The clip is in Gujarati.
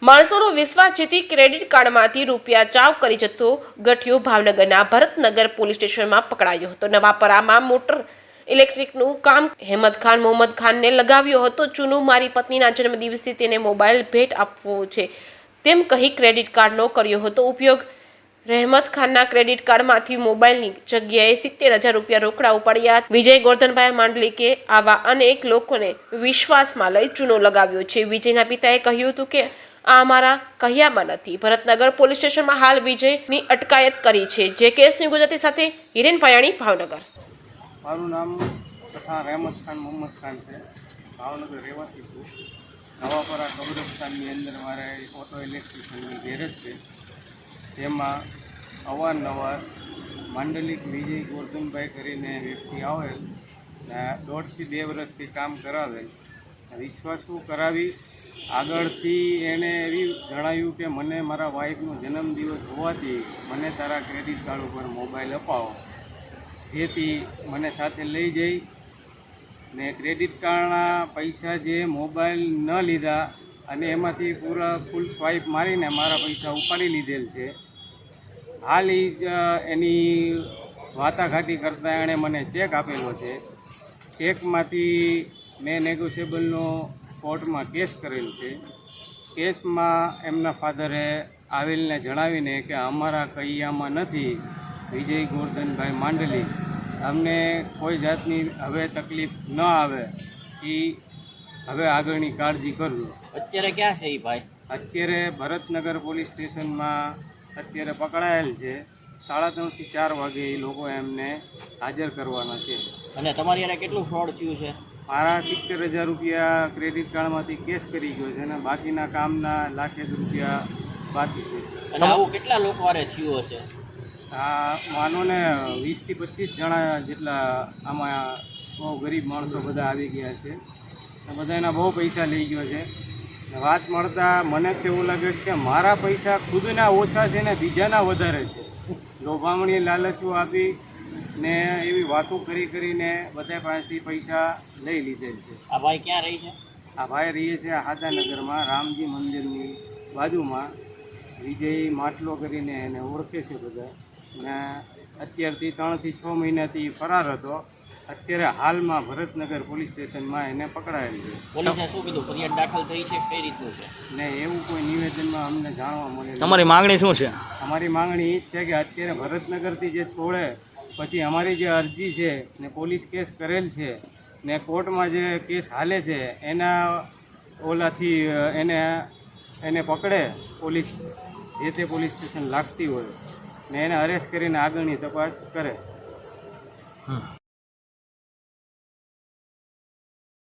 માણસોનો વિશ્વાસ જીતી ક્રેડિટ કાર્ડમાંથી રૂપિયા ચાવ કરી જતો ગઠિયો ભાવનગરના ભરતનગર પોલીસ સ્ટેશનમાં પકડાયો હતો। નવાપરામાં મોટર ઇલેક્ટ્રિકનું કામ હેમદ ખાન મોહમ્મદ ખાનને લગાવ્યો હતો। ચૂનું મારી પત્નીના જન્મદિવસે તેને મોબાઈલ ભેટ આપવો છે તેમ કહી ક્રેડિટ કાર્ડનો કર્યો હતો ઉપયોગ। રહેમત ખાનના ક્રેડિટ કાર્ડમાંથી મોબાઈલની જગ્યાએ 70,000 રૂપિયા રોકડા ઉપાડ્યા। વિજય ગોરધનભાઈ માંડલિકે આવા અનેક લોકોને વિશ્વાસમાં લઈ ચૂનો લગાવ્યો છે। વિજયના પિતાએ કહ્યું હતું કે આ અમારા કહ્યામાં નથી। ભરતનગર પોલીસ સ્ટેશનમાં હાલ વિજયની અટકાયત કરી છે। જે કેસની ગુજરાતી સાથે હિરેન પાયાણી, ભાવનગર। મારું નામ તથા રહેમત ખાન મોહમ્મદ ખાન છે। ભાવનગર રહેવાસી છું। નવાપરા કબ્રસ્તાનની અંદર મારે ઓટો ઇલેક્ટ્રિશિયનની ગેરેજ છે। તેમાં અવારનવાર માંડલિક વિજય ગોરધનભાઈ કરીને વ્યક્તિ આવે ને 1.5 થી 2 વર્ષથી કામ કરાવે। વિશ્વાસુ કરાવી આગળથી એણે એવી જણાવ્યું કે મને મારા વાઈફનો જન્મદિવસ હોવાથી મને તારા ક્રેડિટ કાર્ડ ઉપર મોબાઈલ અપાવો, જેથી મને સાથે લઈ જઈ ને ક્રેડિટ કાર્ડના પૈસા જે મોબાઈલ ન લીધા અને એમાંથી પૂરા ફૂલ સ્વાઇપ મારીને મારા પૈસા ઉપાડી લીધેલ છે। હાલ એની વાટાઘાટી કરતાં એણે મને ચેક આપેલો છે। ચેકમાંથી મેં નેગોશિયેબલનો કોર્ટમાં કેસ કરેલ છે। કેસમાં એમના ફાધરે આવેલને જણાવીને કે અમારા કૈયામાં નથી વિજય ગોરધનભાઈ માંડલી, અમને કોઈ જાતની હવે તકલીફ ન આવે એ હવે આગળની કાળજી કરજો। અત્યારે ક્યાં છે એ ભાઈ? અત્યારે ભરતનગર પોલીસ સ્ટેશનમાં અત્યારે પકડાયેલ છે। 3:30 થી 4 વાગે એ લોકો એમને હાજર કરવાના છે। અને તમારી યારે કેટલું ફ્રોડ થયું છે? મારા 70,000 રૂપિયા ક્રેડિટ કાર્ડમાંથી કેશ કરી ગયો છે અને બાકીના કામના લાખેક રૂપિયા બાકી છે। અને આવું કેટલા લોકો વારે થયું હશે? આ માનો ને 20 થી 25 જણા જેટલા આમાં બહુ ગરીબ માણસો બધા આવી ગયા છે। બધાના બહુ પૈસા લઈ ગયો છે। વાત મળતા મને તો એવું લાગે કે મારા પૈસા ખુદના ઓછા છે ને બીજાના વધારે છે। લોભામણી લાલચો આપી ને એવી વાતો કરીને બધા પાસેથી પૈસા લઈ લીધેલ છે। આ ભાઈ ક્યાં રહી છે? આ ભાઈ રહીએ છે હાદાનગરમાં રામજી મંદિરની બાજુમાં। વિજય માટલો કરીને એને ઓળખે છે બધા ને અત્યારથી 3 થી 6 મહિનાથી ફરાર હતો। અત્યારે હાલમાં ભરતનગર પોલીસ સ્ટેશનમાં એને પકડાયેલ છે। પોલીસે શું કીધું? ફરિયાદ દાખલ થઈ છે? કઈ રીતનું છે? ને એવું કોઈ નિવેદનમાં અમને જાણવા મળે। તમારી માંગણી શું છે? અમારી માંગણી એ જ છે કે અત્યારે ભરતનગરથી જે છોડે પછી અમારી જે અરજી છે ને પોલીસ કેસ કરેલ છે ને કોર્ટમાં જે કેસ હાલે છે એના ઓલાથી એને પકડે પોલીસ, જે તે પોલીસ સ્ટેશન લાગતી હોય ને એને અરેસ્ટ કરીને આગળની તપાસ કરે।